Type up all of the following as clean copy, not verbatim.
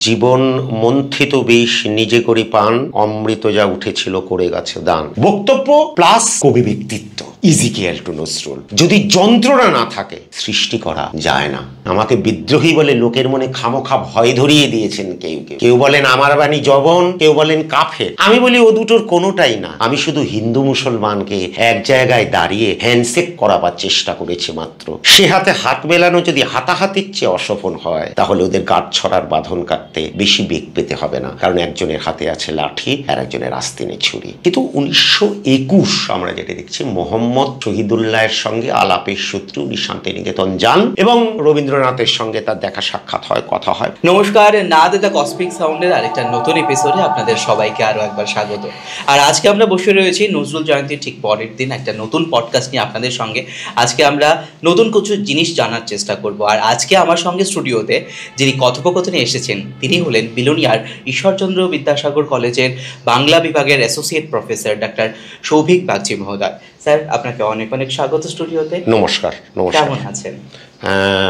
জীবন মন্থিত বিষ নিজে করি পান, অমৃত যা উঠেছিল করে গেছে দান। বক্তব্য প্লাস কবি ব্যক্তিত্ব, ইজিক্যাল টু নজরুল। যদি যন্ত্রণা না থাকে সৃষ্টি করা যায় না। আমাকে বিদ্রোহী বলে লোকের মনে খামোখা ভয় ধরিয়ে দিয়েছেন কেউ কেউ। কেউ বলেন আমার বাণী জবন, কেউ বলেন কাফের। আমি বলি ও দুটোর কোনোটাই না। আমি শুধু হিন্দু মুসলমানকে এক জায়গায় দাঁড়িয়ে হ্যান্ডশেক করাবার চেষ্টা করেছি মাত্র। সে হাতে হাত মেলানো যদি হাতাহাতির চেয়ে অসফল হয়, তাহলে ওদের গাঁট ছড়ার বাঁধন কাটতে বেশি বেগ পেতে হবে না, কারণ একজনের হাতে আছে লাঠি আর একজনের আস্তিনে ছুরি। কিন্তু 1921 আমরা যেটা দেখছি, মোহাম্মদ শহীদুল্লাহের সঙ্গে আলাপের সূত্রে উনি শান্তিনিকেতন যান এবং রবীন্দ্রনাথের সঙ্গে তার দেখা সাক্ষাৎ হয়, কথা হয়। নমস্কার, নাদ দ্য কসমিক সাউন্ডের আরেকটা নতুন এপিসোডে আপনাদের সবাইকে আরো একবার স্বাগত। আর আজকে আমরা বসে রয়েছি নজরুল জয়ন্তীর ঠিক পরের দিন একটা নতুন পডকাস্ট নিয়ে আপনাদের সঙ্গে। আজকে আমরা নতুন কিছু জিনিস জানার চেষ্টা করব। আর আজকে আমার সঙ্গে স্টুডিওতে যিনি কথোপকথনে এসেছেন তিনি হলেন বিলোনিয়ার ঈশ্বরচন্দ্র বিদ্যাসাগর কলেজের বাংলা বিভাগের associate professor doctor Souvik Bagchi মহোদয়। স্যার, আপনাকে অনেক অনেক স্বাগত স্টুডিওতে। নমস্কার। কেমন আছেন?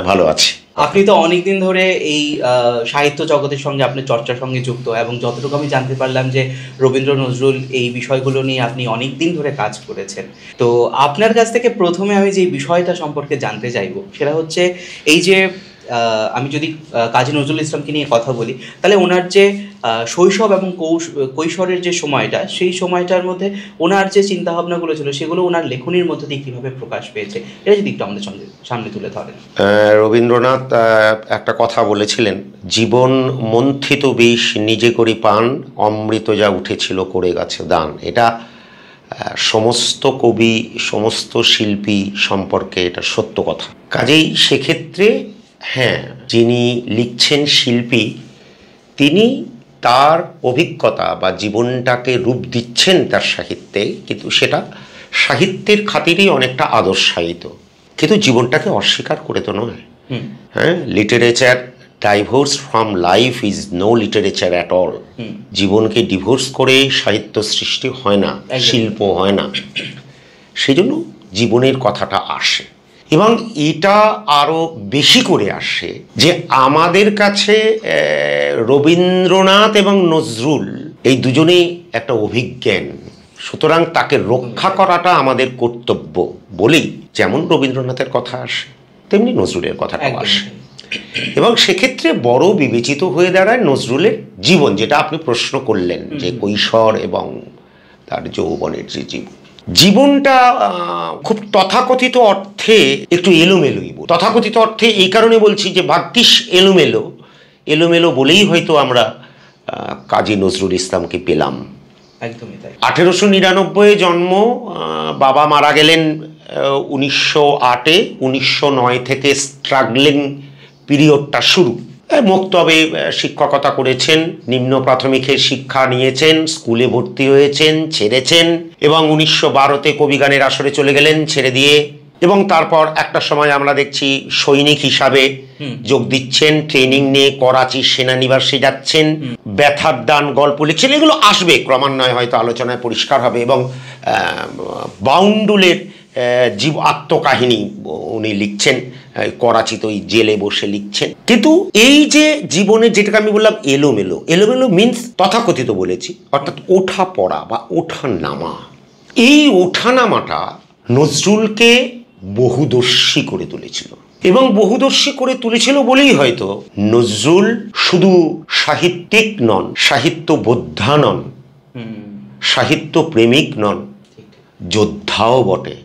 ভালো আছি। আপনি তো অনেকদিন ধরে এই সাহিত্য জগতের সঙ্গে আপনার চর্চার সঙ্গে যুক্ত, এবং যতটুকু আমি জানতে পারলাম যে রবীন্দ্র নজরুল এই বিষয়গুলো নিয়ে আপনি অনেক দিন ধরে কাজ করেছেন। তো আপনার কাছ থেকে প্রথমে আমি যে বিষয়টা সম্পর্কে জানতে চাইব সেটা হচ্ছে এই যে আমি যদি কাজী নজরুল ইসলামকে নিয়ে কথা বলি, তাহলে ওনার যে শৈশব এবং কৈশোরের যে সময়টা, সেই সময়টার মধ্যে ওনার যে চিন্তাভাবনাগুলো ছিল সেগুলো ওনার লেখনীর মধ্যে দিয়ে কীভাবে প্রকাশ পেয়েছে, এটা যদি একটু আমাদের সামনে তুলে ধরেন। রবীন্দ্রনাথ একটা কথা বলেছিলেন, জীবন মন্থিত বিষ নিজে করি পান, অমৃত যা উঠেছিল করে গেছে দান। এটা সমস্ত কবি, সমস্ত শিল্পী সম্পর্কে এটা সত্য কথা। কাজেই সেক্ষেত্রে হ্যাঁ, যিনি লিখছেন শিল্পী, তিনি তার অভিজ্ঞতা বা জীবনটাকে রূপ দিচ্ছেন তার সাহিত্যে, কিন্তু সেটা সাহিত্যের খাতিরেই অনেকটা আদর্শায়িত, কিন্তু জীবনটাকে অস্বীকার করে তো নয়। হ্যাঁ, literature divorce from life is no literature at all. জীবনকে ডিভোর্স করে সাহিত্য সৃষ্টি হয় না, শিল্প হয় না। সেই জন্য জীবনের কথাটা আসে, এবং এটা আরও বেশি করে আসে যে আমাদের কাছে রবীন্দ্রনাথ এবং নজরুল এই দুজনেই একটা অভিজ্ঞান। সুতরাং তাকে রক্ষা করাটা আমাদের কর্তব্য বলেই যেমন রবীন্দ্রনাথের কথা আসে, তেমনি নজরুলের কথাটাও আসে। এবং সেক্ষেত্রে বড় বিবেচিত হয়ে দাঁড়ায় নজরুলের জীবন, যেটা আপনি প্রশ্ন করলেন যে কৈশোর এবং তার যৌবনের যে জীবনটা খুব তথাকথিত অর্থে একটু এলোমেলোই। তথাকথিত অর্থে এই কারণে বলছি যে ভাগ্যিস এলোমেলো বলেই হয়তো আমরা কাজী নজরুল ইসলামকে পেলাম। 1899 জন্ম, বাবা মারা গেলেন 1908-এ। 1909 থেকে স্ট্রাগলিং পিরিয়ডটা শুরু। মক্তবে শিক্ষকতা করেছেন, নিম্ন প্রাথমিকের শিক্ষা নিয়েছেন, স্কুলে ভর্তি হয়েছেন, ছেড়েছেন, এবং 1912-তে কবিগানের আসরে চলে গেলেন ছেড়ে দিয়ে। এবং তারপর একটা সময় আমরা দেখছি সৈনিক হিসাবে যোগ দিচ্ছেন, ট্রেনিং নিয়ে করাচি সেনানিবাসে যাচ্ছেন, ব্যথার দান গল্প লিখছেন। এগুলো আসবে ক্রমান্বয়ে, হয়তো আলোচনায় পরিষ্কার হবে। এবং বাউন্ডুলের আত্মকাহিনী উনি লিখছেন, করাচিতে ওই জেলে বসে লিখছেন। কিন্তু এই যে জীবনে, যেটাকে আমি বললাম এলোমেলো মিন্স তথাকথিত বলেছি, অর্থাৎ ওঠা পড়া বা ওঠা নামা। এই ওঠানামাটা নজরুলকে বহুদর্শী করে তুলেছিল, এবং বহুদর্শী করে তুলেছিল বলেই হয়তো নজরুল শুধু সাহিত্যিক নন, সাহিত্য বোদ্ধা নন, সাহিত্য প্রেমিক নন, যোদ্ধাও বটে।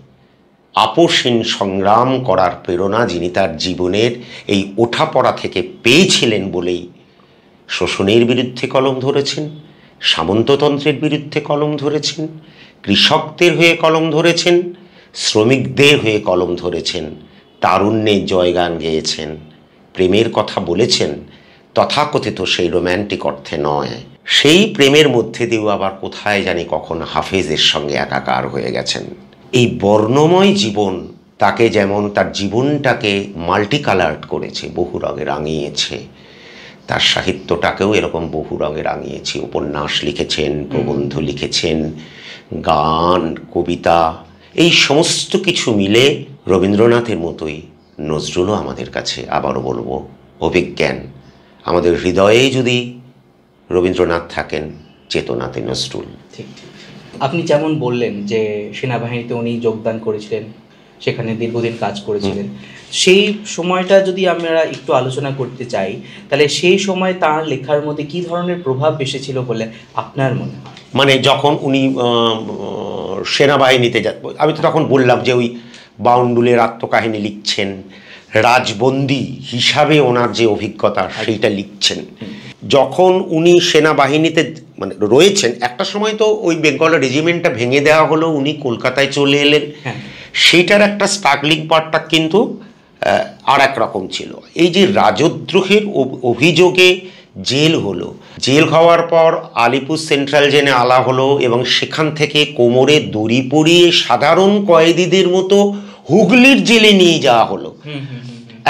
আপোষহীন সংগ্রাম করার প্রেরণা যিনি তার জীবনের এই ওঠাপড়া থেকে পেয়েছিলেন বলেই শোষণের বিরুদ্ধে কলম ধরেছেন, সামন্ততন্ত্রের বিরুদ্ধে কলম ধরেছেন, কৃষকদের হয়ে কলম ধরেছেন, শ্রমিকদের হয়ে কলম ধরেছেন, তারুণ্যের জয়গান গেয়েছেন, প্রেমের কথা বলেছেন, তথাকথিত সেই রোম্যান্টিক অর্থে নয়। সেই প্রেমের মধ্যে দিয়েও আবার কোথায় জানি কখন হাফেজের সঙ্গে একাকার হয়ে গেছেন। এই বর্ণময় জীবন তাকে যেমন তার জীবনটাকে মাল্টি কালার্ড করেছে, বহু রঙে রাঙিয়েছে, তার সাহিত্যটাকেও এরকম বহু রঙে রাঙিয়েছে। উপন্যাস লিখেছেন, প্রবন্ধ লিখেছেন, গান, কবিতা, এই সমস্ত কিছু মিলে রবীন্দ্রনাথের মতোই নজরুলও আমাদের কাছে, আবারও বলবো, অভিজ্ঞান। আমাদের হৃদয়ে যদি রবীন্দ্রনাথ থাকেন, চেতনাতে নজরুল। ঠিক ঠিক। আপনি যেমন বললেন যে সেনাবাহিনীতে উনি যোগদান করেছিলেন, সেখানে দীর্ঘদিন কাজ করেছিলেন, সেই সময়টা যদি আমরা একটু আলোচনা করতে চাই, তাহলে সেই সময় তার লেখার মধ্যে কী ধরনের প্রভাব এসেছিল বলে আপনার মনে হয়? মানে যখন উনি সেনাবাহিনীতে আমি তো তখন বললাম যে ওই বাউন্ডুলের আত্মকাহিনী লিখছেন, রাজবন্দী হিসাবে ওনার যে অভিজ্ঞতা সেইটা লিখছেন। যখন উনি সেনাবাহিনীতে মানে রয়েছেন, একটা সময় তো ওই বেঙ্গল রেজিমেন্টটা ভেঙে দেওয়া হলো, উনি কলকাতায় চলে এলেন, সেইটার একটা স্ট্রাগলিং পার্টটা কিন্তু আর এক রকম ছিল। এই যে রাজদ্রোহের অভিযোগে জেল হলো, জেল হওয়ার পর আলিপুর সেন্ট্রাল জেলে আলা হলো এবং সেখান থেকে কোমরে দড়ি পরিয়ে সাধারণ কয়েদিদের মতো হুগলির জেলে নিয়ে যাওয়া হলো।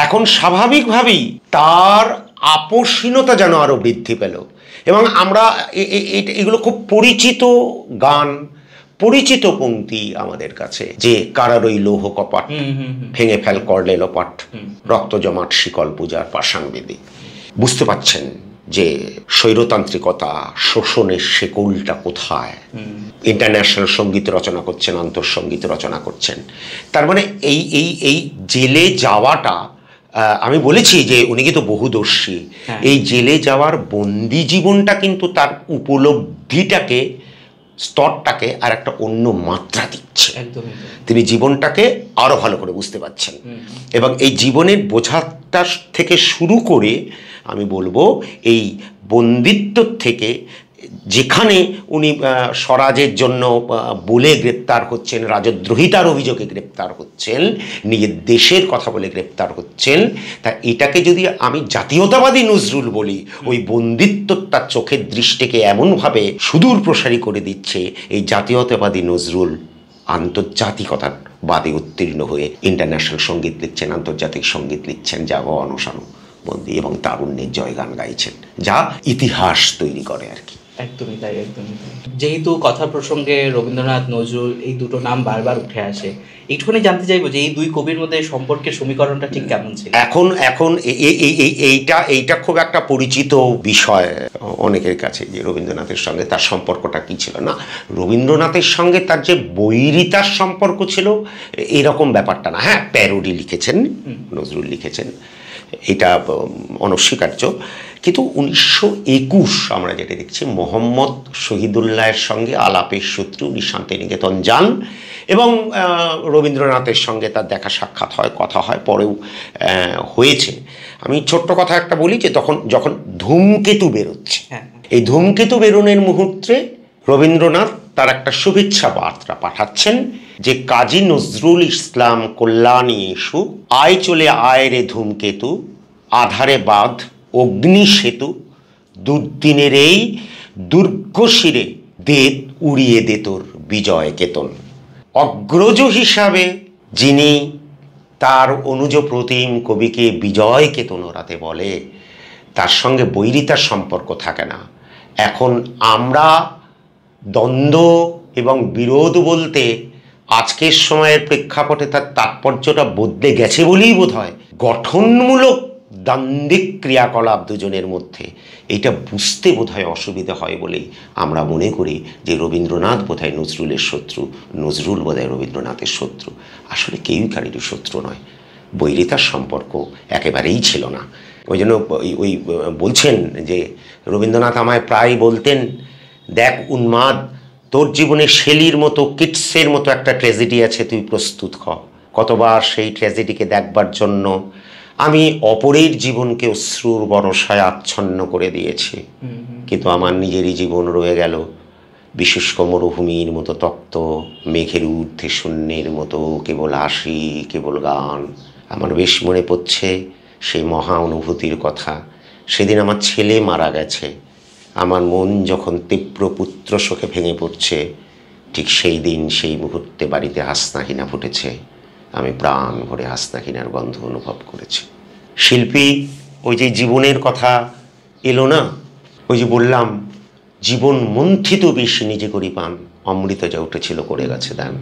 এখন স্বাভাবিকভাবেই তার আপোষহীনতা যেন আরো বৃদ্ধি পেল এবং আমরা এগুলো খুব পরিচিত গান, পরিচিত পংক্তি আমাদের কাছে, যে কারারই লৌহ কপাট, ভেঙে ফেল করলে লোপাট, রক্ত জমাট শিকল পূজার পাষাণ বেদী। বুঝতে পাচ্ছেন যে স্বৈরতান্ত্রিকতা, শোষণের শেকলটা কোথায়। ইন্টারন্যাশনাল সঙ্গীত রচনা করছেন, আন্তঃসঙ্গীত রচনা করছেন। তার মানে এই জেলে যাওয়াটা, আমি বলেছি যে উনি কিন্তু বহুদর্শী, এই জেলে যাওয়ার বন্দি জীবনটা কিন্তু তার উপলব্ধিটাকে, স্তরটাকে আর একটা অন্য মাত্রা দিচ্ছে। তিনি জীবনটাকে আরো ভালো করে বুঝতে পারছেন এবং এই জীবনের বোঝাটা থেকে শুরু করে আমি বলবো এই বন্দিত্ব থেকে, যেখানে উনি স্বরাজের জন্য বলে গ্রেপ্তার হচ্ছেন, রাজদ্রোহিতার অভিযোগে গ্রেপ্তার হচ্ছেন, নিজের দেশের কথা বলে গ্রেপ্তার হচ্ছেন, তা এটাকে যদি আমি জাতীয়তাবাদী নজরুল বলি, ওই বন্দিত্ব তার চোখের দৃষ্টিকে এমনভাবে সুদূর প্রসারী করে দিচ্ছে, এই জাতীয়তাবাদী নজরুল আন্তর্জাতিকতার বাদে উত্তীর্ণ হয়ে ইন্টারন্যাশনাল সঙ্গীত লিখছেন, আন্তর্জাতিক সঙ্গীত লিখছেন, যা অনশানো বন্দী এবং তারুণ্যের জয়গান গাইছেন, যা ইতিহাস তৈরি করে আর কি। একদমই তাই, একদমই তাই। যেহেতু কথা প্রসঙ্গে রবীন্দ্রনাথ, নজরুল এই দুটো নাম বারবার উঠে আসে, একটুখানি জানতে চাইবো যে এই দুই কবির মধ্যে সম্পর্কের সমীকরণটা ঠিক কেমন ছিল? এখন এইটা খুব একটা পরিচিত বিষয় অনেকের কাছে, যে রবীন্দ্রনাথের সঙ্গে তার সম্পর্কটা কি ছিল। না, রবীন্দ্রনাথের সঙ্গে তার যে বৈরিতার সম্পর্ক ছিল এরকম ব্যাপারটা না। হ্যাঁ, প্যারোডি লিখেছেন, নজরুল লিখেছেন, এটা অনস্বীকার্য। কিন্তু 1921 আমরা যেটা দেখছি, মোহাম্মদ শহীদুল্লাহের সঙ্গে আলাপের সূত্রে উনি শান্তিনিকেতন যান এবং রবীন্দ্রনাথের সঙ্গে তার দেখা সাক্ষাৎ হয়, কথা হয়, পরেও হয়েছে। আমি ছোট্ট কথা একটা বলি, যে যখন ধূমকেতু বেরোচ্ছে, এই ধূমকেতু বেরোনোর মুহূর্তে রবীন্দ্রনাথ তার একটা শুভেচ্ছা বার্তা পাঠাচ্ছেন, যে কাজী নজরুল ইসলাম কল্যাণী ইস্যু, আয় চলে আয় রে ধূমকেতু, আধারে বাঁধ অগ্নি সেতু, দুর্দিনের এই দুর্গশিরে দে উড়িয়ে দে তোর বিজয় কেতন। অগ্রজ হিসাবে যিনি তার অনুজ প্রতিম কবিকে বিজয় কেতন ওরাতে বলে, তার সঙ্গে বৈরিতার সম্পর্ক থাকে না। এখন আমরা দ্বন্দ্ব এবং বিরোধ বলতে আজকের সময়ের প্রেক্ষাপটে তার তাৎপর্যটা বদলে গেছে বলেই বোধ হয়। গঠনমূলক দ্বন্দ্বিক ক্রিয়াকলাপ দুজনের মধ্যে, এটা বুঝতে বোধহয় অসুবিধা হয় বলেই আমরা মনে করি যে রবীন্দ্রনাথ বোধহয় নজরুলের শত্রু, নজরুল বোধহয় রবীন্দ্রনাথের শত্রু। আসলে কেউই কারোর শত্রু নয়, বৈরিতার সম্পর্ক একেবারেই ছিল না। ওই জন্য ওই বলছেন যে রবীন্দ্রনাথ আমায় প্রায় বলতেন, দেখ উন্মাদ, তোর জীবনে শেলির মতো, কিটসের মতো একটা ট্র্যাজেডি আছে, তুই প্রস্তুত হ। কতবার সেই ট্র্যাজেডিকে দেখবার জন্য আমি অপরের জীবনকে অশ্রুর বরসায় আচ্ছন্ন করে দিয়েছি, কিন্তু আমার নিজেরই জীবন রয়ে গেল বিশুষ্ক মরুভূমির মতো তপ্ত, মেঘের ঊর্ধ্বে শূন্যের মতো, কেবল হাসি, কেবল গান। আমার বেশ মনে পড়ছে সেই মহা অনুভূতির কথা। সেদিন আমার ছেলে মারা গেছে, আমার মন যখন তীব্র পুত্র শোকে ভেঙে পড়ছে, ঠিক সেই দিন সেই মুহূর্তে বাড়িতে হাসনাহিনা ফুটেছে। আমি প্রাণ ভরে হাসনাহিনার গন্ধ অনুভব করেছি। শিল্পী ওই যে জীবনের কথা এলো না, ওই যে বললাম, জীবন মন্থিত বিষ নিজে করি পান, অমৃত যা উঠেছিল করে গেছে দান।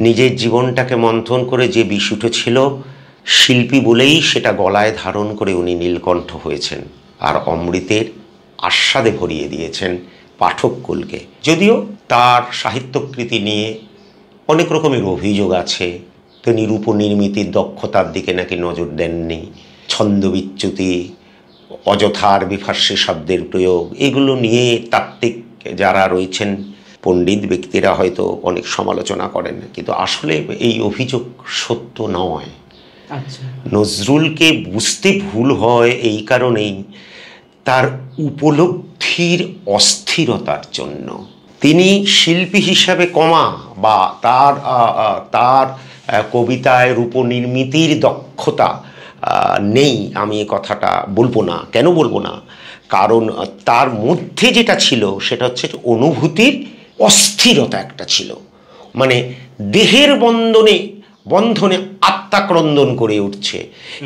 নিজের জীবনটাকে মন্থন করে যে বিষ উঠেছিল, শিল্পী বলেই সেটা গলায় ধারণ করে উনি নীলকণ্ঠ হয়েছেন। আর অমৃতের আস্বাদে ভরিয়ে দিয়েছেন পাঠককুলকে। যদিও তার সাহিত্যকৃতি নিয়ে অনেক রকমের অভিযোগ আছে, তিনি রূপনির্মিতির দক্ষতার দিকে নাকি নজর দেননি, ছন্দবিচ্যুতি, অযথার বিফার্সী শব্দের প্রয়োগ, এগুলো নিয়ে তাত্ত্বিক যারা রয়েছেন পণ্ডিত ব্যক্তিরা হয়তো অনেক সমালোচনা করেন, কিন্তু আসলে এই অভিযোগ সত্য নয়। নজরুলকে বুঝতে ভুল হয় এই কারণেই তার উপলব্ধির অস্থিরতার জন্য। তিনি শিল্পী হিসাবে বা তার কবিতায় রূপনির্মিতির দক্ষতা নেই, আমি এ কথাটা বলবো না। কেন বলবো না? কারণ তার মধ্যে যেটা ছিল সেটা হচ্ছে অনুভূতির অস্থিরতা একটা ছিল, মানে দেহের বন্ধনে আত্মা ক্রন্দন করে উঠছে।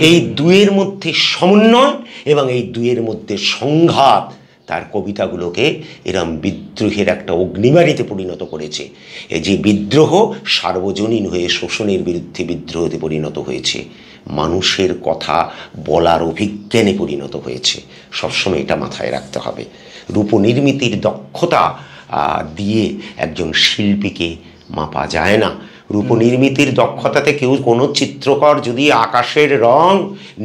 এই দুয়ের মধ্যে সমন্বয় এবং এই দুয়ের মধ্যে সংঘাত তার কবিতাগুলোকে এরম বিদ্রোহের একটা অগ্নিবাণীতে পরিণত করেছে। এই যে বিদ্রোহ সার্বজনীন হয়ে শোষণের বিরুদ্ধে বিদ্রোহতে পরিণত হয়েছে, মানুষের কথা বলার অভিজ্ঞানে পরিণত হয়েছে। সবসময় এটা মাথায় রাখতে হবে। রূপনির্মিতির দক্ষতা দিয়ে একজন শিল্পীকে মাপা যায় না। রূপনির্মিতির দক্ষতাতে কেউ কোনো চিত্রকর যদি আকাশের রং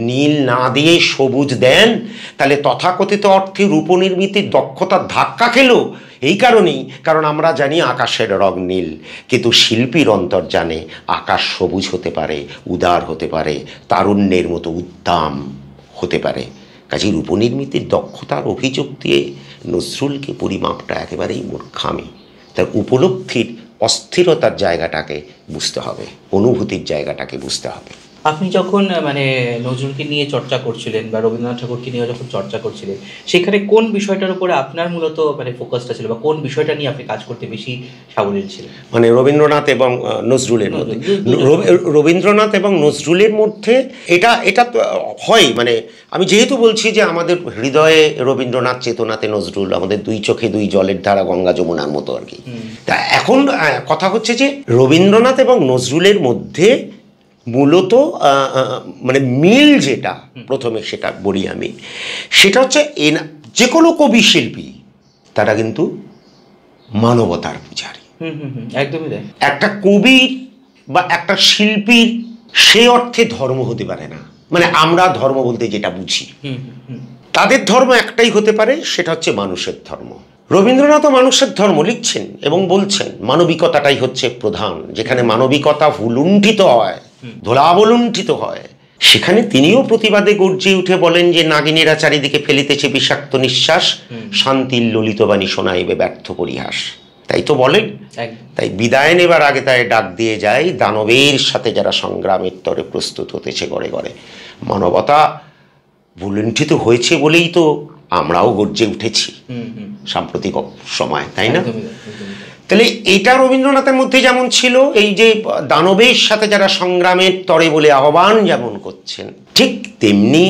নীল না দিয়ে সবুজ দেন, তাহলে তথাকথিত অর্থে রূপনির্মিতির দক্ষতা ধাক্কা খেল। এই কারণেই, কারণ আমরা জানি আকাশের রং নীল, কিন্তু শিল্পীর অন্তর জানে আকাশ সবুজ হতে পারে, উদার হতে পারে, তারুণ্যের মতো উদ্দাম হতে পারে। কাজেই রূপনির্মিতির দক্ষতার অভিযোগ দিয়ে নজরুলকে পরিমাপটা একেবারেই মূর্খামি। তার উপলব্ধির অস্থিরতার জায়গাটাকে বুঝতে হবে, অনুভূতির জায়গাটাকে বুঝতে হবে। আপনি যখন নজরুলকে নিয়ে চর্চা করছিলেন বা রবীন্দ্রনাথ ঠাকুরকে নিয়ে যখন চর্চা করছিলেন, সেখানে কোন বিষয়টার উপরে আপনার মূলত ফোকাসটা ছিল, বা কোন বিষয়টা নিয়ে আপনি কাজ করতে বেশি সাবলীল ছিলেন? রবীন্দ্রনাথ এবং নজরুলের মধ্যে, রবীন্দ্রনাথ এবং নজরুলের মধ্যে এটা হয়। আমি যেহেতু বলছি যে আমাদের হৃদয়ে রবীন্দ্রনাথ, চেতনাতে নজরুল, আমাদের দুই চোখে দুই জলের ধারা গঙ্গা যমুনার মতো আর কি। তা এখন কথা হচ্ছে যে রবীন্দ্রনাথ এবং নজরুলের মধ্যে মূলত মিল যেটা, প্রথমে সেটা বলি আমি, সেটা হচ্ছে যে কোনো কবি শিল্পী তারা কিন্তু মানবতার পূজারী। একদমই তাই। একটা কবি বা একটা শিল্পীর সে অর্থে ধর্ম হতে পারে না, আমরা ধর্ম বলতে যেটা বুঝি, তাদের ধর্ম একটাই হতে পারে, সেটা হচ্ছে মানুষের ধর্ম। রবীন্দ্রনাথও মানুষের ধর্ম লিখছেন এবং বলছেন মানবিকতাটাই হচ্ছে প্রধান। যেখানে মানবিকতা ভুলুণ্ঠিত হয়, ধোলাবলুণ্ঠিত হয়, সেখানে তিনিও প্রতিবাদে গর্জে উঠে বলেন যে নাগিনীরা চারিদিকে ফেলিতেছে বিষাক্ত নিঃশ্বাস, শান্তির ললিতবাণী শোনাইবে ব্যর্থ পরিহাস। তাই তো বলেন। তাই বিদায় নেবার আগে তাই ডাক দিয়ে যায়, দানবের সাথে যারা সংগ্রামের তরে প্রস্তুত হতেছে গড়ে গড়ে। মানবতা ভুলুণ্ঠিত হয়েছে বলেই তো আমরাও গর্জে উঠেছি সাম্প্রতিক সময়, তাই না? তাহলে এটা রবীন্দ্রনাথের মধ্যে যেমন ছিল, এই যে দানবের সাথে যারা সংগ্রামের তরে বলে আহ্বান যেমন করছেন, ঠিক তেমনি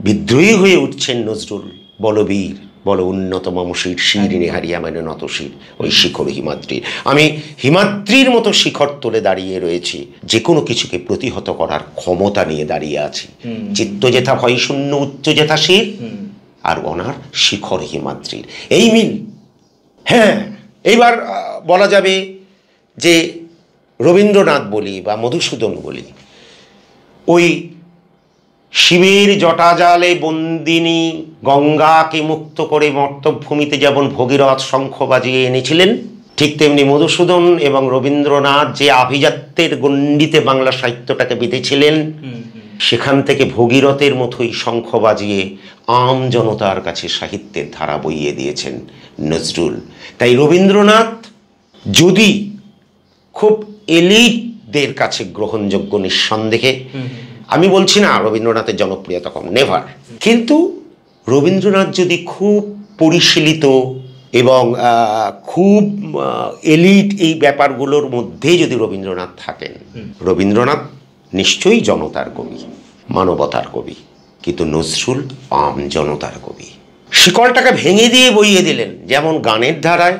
বিদ্রোহী হয়ে উঠছেন নজরুল। বলবীর বল উন্নত মামশির শির নেহারিয়া নত শির, ওই শিখর হিমাদ্রির। আমি হিমাদ্রির মতো শিখর তোলে দাঁড়িয়ে রয়েছি, যে কোনো কিছুকে প্রতিহত করার ক্ষমতা নিয়ে দাঁড়িয়ে আছি। চিত্ত যেথা ভয় শূন্য উচ্চ যেথা শির, আর ওনার শিখর হিমাদ্রির এই মিল। হ্যাঁ, এইবার বলা যাবে যে রবীন্দ্রনাথ বলি বা মধুসূদন বলি, ওই শিবের জটাজালে বন্দিনী গঙ্গাকে মুক্ত করে মর্তভূমিতে যেমন ভগীরথ শঙ্খ বাজিয়ে এনেছিলেন, ঠিক তেমনি মধুসূদন এবং রবীন্দ্রনাথ যে আভিজাত্যের গণ্ডিতে বাংলা সাহিত্যটাকে বেঁধেছিলেন, সেখান থেকে ভগীরথের মতোই শঙ্খ বাজিয়ে আম জনতার কাছে সাহিত্যের ধারা বইয়ে দিয়েছেন নজরুল। তাই রবীন্দ্রনাথ যদি খুব এলিটদের কাছে গ্রহণযোগ্য নিঃসন্দেহে, আমি বলছি না রবীন্দ্রনাথের জনপ্রিয়তা কম, নেভার, কিন্তু রবীন্দ্রনাথ যদি খুব পরিশীলিত এবং খুব এলিট এই ব্যাপারগুলোর মধ্যে যদি রবীন্দ্রনাথ থাকেন, রবীন্দ্রনাথ নিশ্চয়ই জনতার কবি, মানবতার কবি, কিন্তু নজরুল আম জনতার কবি। শিকলটাকে ভেঙে দিয়ে বইয়ে দিলেন, যেমন গানের ধারায়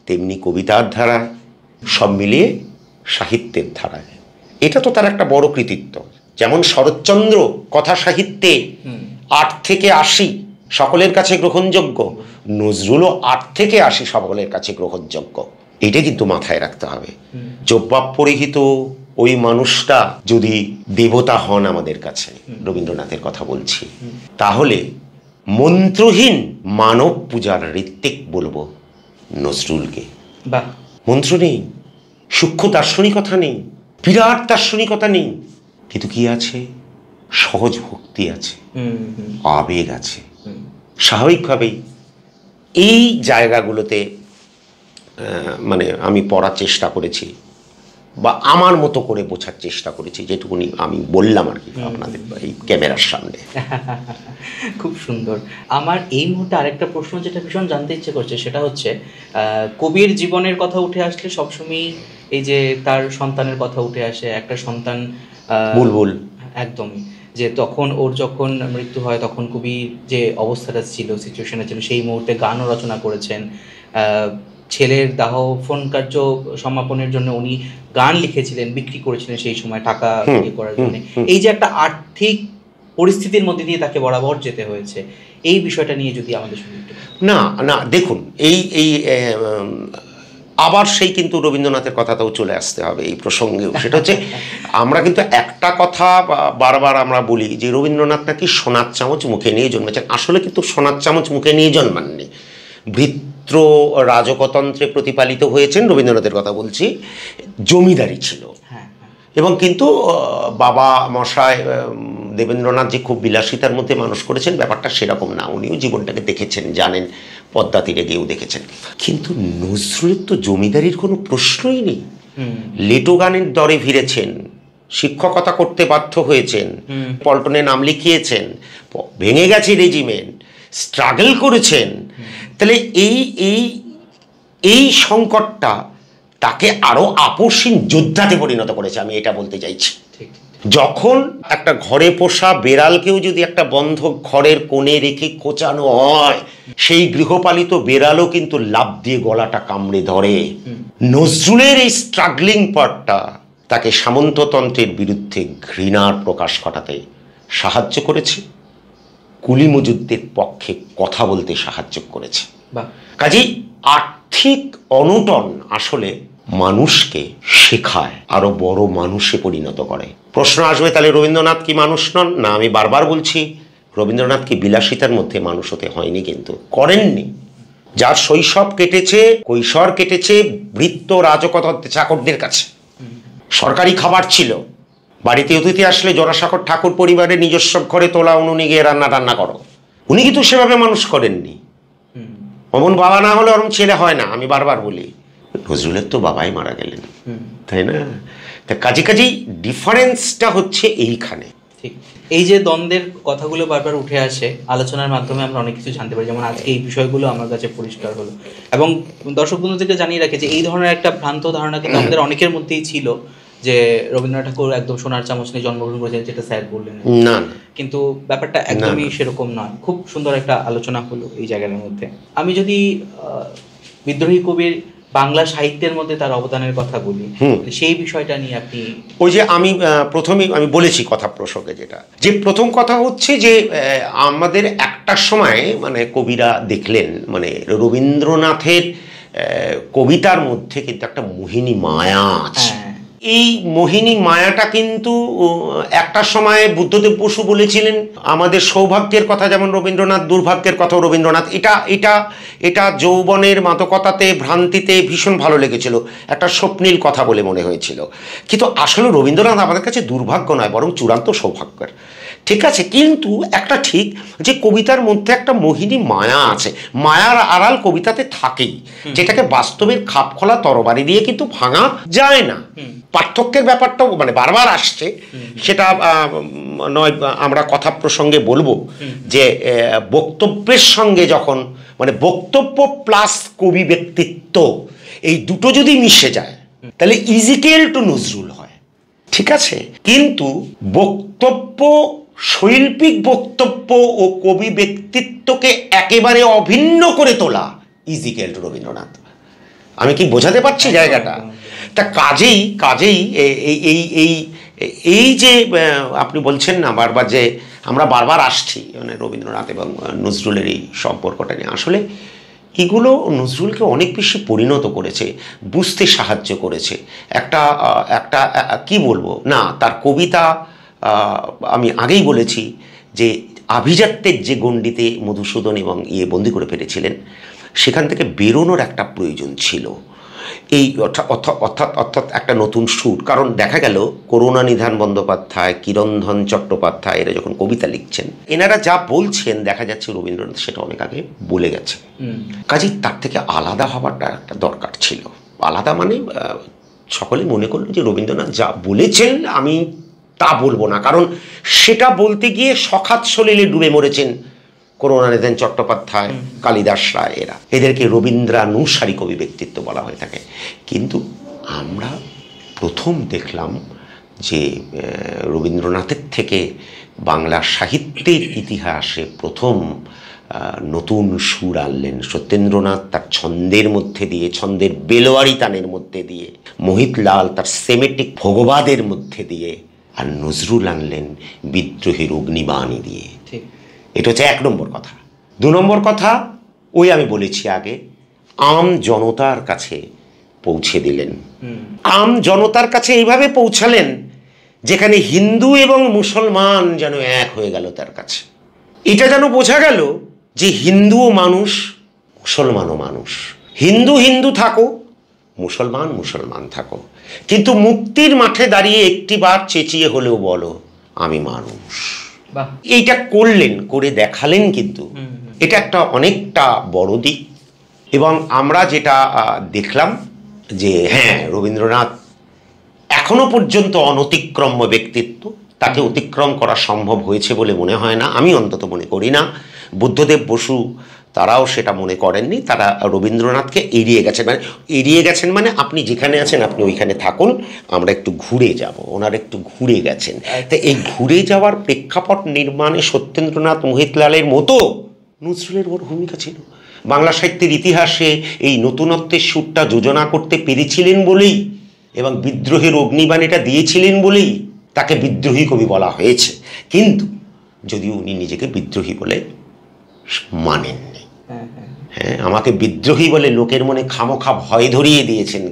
তেমনি কবিতার ধারায়, সব মিলিয়ে সাহিত্যের ধারায়। এটা তো তার একটা বড় কৃতিত্ব। যেমন শরৎচন্দ্র কথা সাহিত্যে 8 থেকে 80 সকলের কাছে গ্রহণযোগ্য, নজরুলও 8 থেকে 80 সকলের কাছে গ্রহণযোগ্য। এটা কিন্তু মাথায় রাখতে হবে। জব্বাব পরিহিত ওই মানুষটা যদি দেবতা হন আমাদের কাছে, রবীন্দ্রনাথের কথা বলছি, তাহলে মন্ত্রহীন মানব পূজার ঋত্বিক বলবো নজরুলকে। মন্ত্র নেই, সূক্ষ্ম দার্শনিকতা নেই, বিরাট দার্শনিকতা নেই, কিন্তু কি আছে? সহজ ভক্তি আছে, আবেগ আছে। স্বাভাবিকভাবেই এই জায়গাগুলোতে মানে আমি পড়ার চেষ্টা করেছি, বা আমার মতো করে বোঝার চেষ্টা করেছি, যেটুকুনি আমি বললাম আর কি আপনাদের এই ক্যামেরার সামনে। খুব সুন্দর। আমার এই মুহূর্তে আরেকটা প্রশ্ন যেটা ভীষণ জানতে ইচ্ছে করছে, সেটা হচ্ছে কবির জীবনের কথা উঠে আসলে সবসময় এই যে তার সন্তানের কথা উঠে আসে। একটা সন্তান বুলবুল, একদমই, যে তখন ওর যখন মৃত্যু হয় তখন কবির যে অবস্থাটা ছিল, সিচুয়েশনটা ছিল, সেই মুহূর্তে গানও রচনা করেছেন। ছেলের দাহফন কার্য সমাপনের জন্য উনি গান লিখেছিলেন, বিক্রি করেছিলেন সেই সময় টাকা ইয়ে করার জন্য। এই যে একটা আর্থিক পরিস্থিতির মধ্যে দিয়ে তাকে বরাবর যেতে হয়েছে, এই বিষয়টা নিয়ে যদি আমাদের সঙ্গে না না দেখুন, এই আবার সেই কিন্তু রবীন্দ্রনাথের কথাটাও চলে আসতে হবে এই প্রসঙ্গেও। সেটা হচ্ছে আমরা কিন্তু একটা কথা বারবার আমরা বলি যে রবীন্দ্রনাথ নাকি সোনার চামচ মুখে নিয়ে জন্মেছেন। আসলে কিন্তু সোনার চামচ মুখে নিয়ে জন্মাননি, ভৃত্য রাজকতন্ত্রে প্রতিপালিত হয়েছেন। রবীন্দ্রনাথের কথা বলছি, জমিদারি ছিল। এবং কিন্তু বাবা মশাই দেবেন্দ্রনাথ যে খুব বিলাসিতার মধ্যে মানুষ করেছেন, ব্যাপারটা সেরকম না। উনিও জীবনটাকে দেখেছেন, জানেন, পদ্মা তীরে গিয়েও দেখেছেন। কিন্তু নজরুলের তো জমিদারির কোনো প্রশ্নই নেই। লেটো গানের দরে ভিড়েছেন, শিক্ষকতা করতে বাধ্য হয়েছেন, পল্টনে নাম লিখিয়েছেন, ভেঙে গেছে রেজিমেন্ট, স্ট্রাগল করেছেন। তাহলে এই সংকটটা তাকে আরো আপসহীন যোদ্ধাতে পরিণত করেছে, আমি এটা বলতে চাইছি। যখন একটা ঘরে পোষা বেড়ালকেও যদি একটা বন্ধ ঘরের কোণে রেখে কোচানো হয়, সেই গৃহপালিত বেড়ালও কিন্তু লাফ দিয়ে গলাটা কামড়ে ধরে। নজরুলের এই স্ট্রাগলিং পার্টটা তাকে সামন্ততন্ত্রের বিরুদ্ধে ঘৃণার প্রকাশ ঘটাতে সাহায্য করেছে, কুলি মজুদ্দের পক্ষে কথা বলতে সাহায্য করেছে। কাজেই আর্থিক অনটন আসলে মানুষকে শেখায়, আরো বড় মানুষে পরিণত করে। প্রশ্ন আসবে তাহলে রবীন্দ্রনাথ কি মানুষ নন? না, আমি বারবার বলছি রবীন্দ্রনাথ কি বিলাসিতার মধ্যে মানুষ হতে হয়নি, কিন্তু করেননি। যার শৈশব কেটেছে, কৈশোর কেটেছে ভৃত্য রাজকতন্ত্রে চাকরদের কাছে, সরকারি খাবার ছিল, বাড়িতে অতিথি আসলে জোড়াসাঁকোর ঠাকুর পরিবারের নিজস্ব ঘরে তোলা উনুনে গিয়ে রান্না করো। উনি কিন্তু সেভাবে মানুষ করেননি। অমন বাবা না হলে ওরম ছেলে হয় না, আমি বারবার বলি। নজরুলের তো বাবাই মারা গেলেন, তাই না? তা কাজেই ডিফারেন্সটা হচ্ছে এইখানে। ঠিক, এই যে দ্বন্দ্বের কথাগুলো বারবার উঠে আসে, আলোচনার মাধ্যমে আমরা অনেক কিছু জানতে পারি। যেমন আজকে এই বিষয়গুলো আমার কাছে পরিষ্কার হলো, এবং দর্শক বন্ধুদেরকে জানিয়ে রাখে যে এই ধরনের একটা ভ্রান্ত ধারণা কিন্তু আমাদের অনেকের মধ্যেই ছিল যে রবীন্দ্রনাথ ঠাকুর একদম সোনার চামচ নিয়ে জন্মগ্রহণ করেছেন, যেটা স্যার বললেন। না, কিন্তু ব্যাপারটা একদমই সেরকম নয়। খুব সুন্দর একটা আলোচনা হলো এই জায়গার মধ্যে। আমি যদি বিদ্রোহী কবির বাংলা সাহিত্যের মধ্যে তার অবদানের কথা বলি, সেই বিষয়টা নিয়ে আপনি। ওই যে আমি প্রথমেই আমি বলেছি কথা প্রসঙ্গে, যেটা যে প্রথম কথা হচ্ছে যে আমাদের একটা সময় মানে কবিরা দেখলেন মানে রবীন্দ্রনাথের কবিতার মধ্যে কিন্তু একটা মোহিনী মায়া আছে। এই মোহিনী মায়াটা কিন্তু একটা সময় বুদ্ধদেব বসু বলেছিলেন আমাদের সৌভাগ্যের কথা, যেমন রবীন্দ্রনাথ দুর্ভাগ্যের কথাও রবীন্দ্রনাথ। এটা যৌবনের মাদকতাতে ভ্রান্তিতে ভীষণ ভালো লেগেছিল, একটা স্বপ্নীল কথা বলে মনে হয়েছিল। কিন্তু আসলে রবীন্দ্রনাথ আমাদের কাছে দুর্ভাগ্য নয়, বরং চূড়ান্ত সৌভাগ্যের। ঠিক আছে, কিন্তু একটা ঠিক যে কবিতার মধ্যে একটা মোহিনী মায়া আছে, মায়ার আড়াল কবিতাতে থাকেই, যেটাকে বাস্তবের খাপখোলা তরবারি দিয়ে কিন্তু ভাঙা যায় না। পার্থক্যের ব্যাপারটাও মানে বারবার আসছে, সেটা নয় আমরা কথা প্রসঙ্গে বলবো যে বক্তব্যের সঙ্গে যখন মানে বক্তব্য প্লাস কবি ব্যক্তিত্ব এই দুটো যদি মিশে যায় তাহলে ইজিকেল টু নজরুল হয়। ঠিক আছে, কিন্তু বক্তব্য, শৈল্পিক বক্তব্য ও কবি ব্যক্তিত্বকে একেবারে অভিন্ন করে তোলা ইজিকেল টু রবীন্দ্রনাথ। আমি কি বোঝাতে পারছি জায়গাটা? তা কাজেই এই যে আপনি বলছেন না বারবার যে আমরা বারবার আসছি মানে রবীন্দ্রনাথ এবং নজরুলের এই সম্পর্কটা নিয়ে। আসলে এগুলো নজরুলকে অনেক বেশি পরিণত করেছে, বুঝতে সাহায্য করেছে। একটা একটা কি বলবো না, তার কবিতা আমি আগেই বলেছি যে আভিজাত্যের যে গণ্ডিতে মধুসূদন এবং বন্দি করে ফেলেছিলেন, সেখান থেকে বেরোনোর একটা প্রয়োজন ছিল। এই অর্থাৎ একটা নতুন সুর। কারণ দেখা গেল করুণানিধান বন্দ্যোপাধ্যায়, কিরণধন চট্টোপাধ্যায় এরা যখন কবিতা লিখছেন, এনারা যা বলছেন দেখা যাচ্ছে রবীন্দ্রনাথ সেটা অনেক আগে বলে গেছে। কাজেই তার থেকে আলাদা হওয়াটা একটা দরকার ছিল। আলাদা মানে সকলে মনে করলেন যে রবীন্দ্রনাথ যা বলেছেন আমি তা বলবো না, কারণ সেটা বলতে গিয়ে সখাত সলিলে ডুবে মরেছেন করুণানিধান চট্টোপাধ্যায়, কালিদাস রায়, এদেরকে রবীন্দ্রানুসারী কবি ব্যক্তিত্ব বলা হয়ে থাকে। কিন্তু আমরা প্রথম দেখলাম যে রবীন্দ্রনাথের থেকে বাংলা সাহিত্যের ইতিহাসে প্রথম নতুন সুর আনলেন সত্যেন্দ্রনাথ তার ছন্দের মধ্যে দিয়ে, ছন্দের বেলোয়ারি তানের মধ্যে দিয়ে, মোহিতলাল তার সেমেটিক ভোগবাদের মধ্যে দিয়ে, আর নজরুল আনলেন বিদ্রোহীর অগ্নিবাণী দিয়ে। এটা হচ্ছে 1 নম্বর কথা। 2 নম্বর কথা ওই আমি বলেছি আগে, আম জনতার কাছে পৌঁছে দিলেন। আম জনতার কাছে এইভাবে পৌঁছালেন যেখানে হিন্দু এবং মুসলমান যেন এক হয়ে গেল তার কাছে। এটা যেন বোঝা গেল যে হিন্দুও মানুষ, মুসলমানও মানুষ। হিন্দু হিন্দু থাকো, মুসলমান মুসলমান থাকো, কিন্তু মুক্তির মাঠে দাঁড়িয়ে একটিবার চেঁচিয়ে হলেও বলো আমি মানুষ। এইটা করলেন, করে দেখালেন। কিন্তু এটা একটা অনেকটা বড় দিক। এবং আমরা যেটা দেখলাম যে হ্যাঁ, রবীন্দ্রনাথ এখনো পর্যন্ত অনতিক্রম্য ব্যক্তিত্ব, তাকে অতিক্রম করা সম্ভব হয়েছে বলে মনে হয় না, আমি অন্তত মনে করি না। বুদ্ধদেব বসু তারাও সেটা মনে করেননি, তারা রবীন্দ্রনাথকে এড়িয়ে গেছেন মানে আপনি যেখানে আছেন আপনি ওইখানে থাকুন, আমরা একটু ঘুরে যাব। ওনারা একটু ঘুরে গেছেন। তো এই ঘুরে যাওয়ার প্রেক্ষাপট নির্মাণে সত্যেন্দ্রনাথ, মোহিতলালের মতো নজরুলের বড় ভূমিকা ছিল। বাংলা সাহিত্যের ইতিহাসে এই নতুনত্বের সুরটা যোজনা করতে পেরেছিলেন বলেই এবং বিদ্রোহের অগ্নিবাণীটা দিয়েছিলেন বলেই তাকে বিদ্রোহী কবি বলা হয়েছে। কিন্তু যদিও উনি নিজেকে বিদ্রোহী বলে মানেননি। হ্যাঁ, আমাকে বিদ্রোহী বলে লোকের মনে খামোখা ভয় ধরিয়ে দিয়েছেন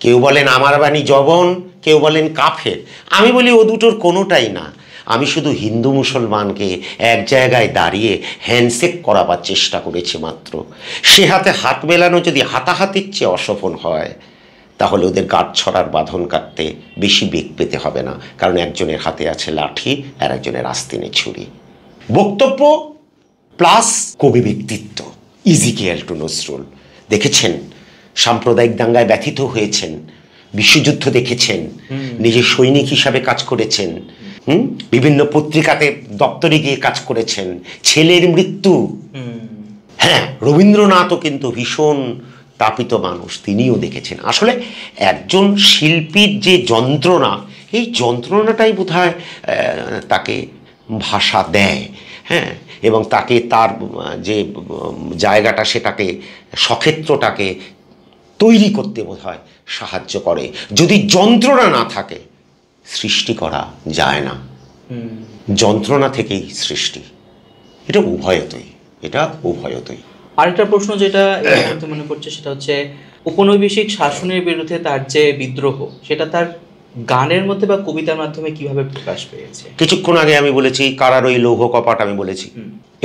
কেউ বলেন আমার বাণী জবন, কেউ বলেন কাফের। আমি বলি ও দুটোর কোনোটাই না। আমি শুধু হিন্দু মুসলমানকে এক জায়গায় দাঁড়িয়ে হ্যান্ডশেক করাবার চেষ্টা করেছি মাত্র। সে হাতে হাত মেলানো যদি হাতাহাতির চেয়ে অসফল হয়, তাহলে ওদের গাঁট ছড়ার বাঁধন কাটতে বেশি বেগ পেতে হবে না, কারণ একজনের হাতে আছে লাঠি আর একজনের আস্তিনে ছুরি। বক্তব্য প্লাস কবি ব্যক্তিত্ব ইজিক্যাল টু নজরুল। দেখেছেন সাম্প্রদায়িক দাঙ্গায় ব্যথিত হয়েছেন, বিশ্বযুদ্ধ দেখেছেন, নিজে সৈনিক হিসাবে কাজ করেছেন, বিভিন্ন পত্রিকাতে দপ্তরে গিয়ে কাজ করেছেন, ছেলের মৃত্যু। হ্যাঁ, রবীন্দ্রনাথও কিন্তু ভীষণ তাপিত মানুষ, তিনিও দেখেছেন। আসলে একজন শিল্পীর যে যন্ত্রণা, এই যন্ত্রণাটাই বোধহয় তাকে ভাষা দেয়। হ্যাঁ, এবং তাকে তার যে জায়গাটা, সেটাকে সক্ষেত্রটাকে তৈরি করতে বোধহয় সাহায্য করে। যদি যন্ত্রণা না থাকে সৃষ্টি করা যায় না, যন্ত্রণা থেকেই সৃষ্টি। এটা উভয়তই। আরেকটা প্রশ্ন যেটা মনে পড়ছে সেটা হচ্ছে ঔপনিবেশিক শাসনের বিরুদ্ধে তার যে বিদ্রোহ, সেটা তার গানের মধ্যে বা কবিতার মাধ্যমে কিভাবে প্রকাশ পেয়েছে? কিছুক্ষণ আগে আমি বলেছি কারার ওই লৌহ কপাট, আমি বলেছি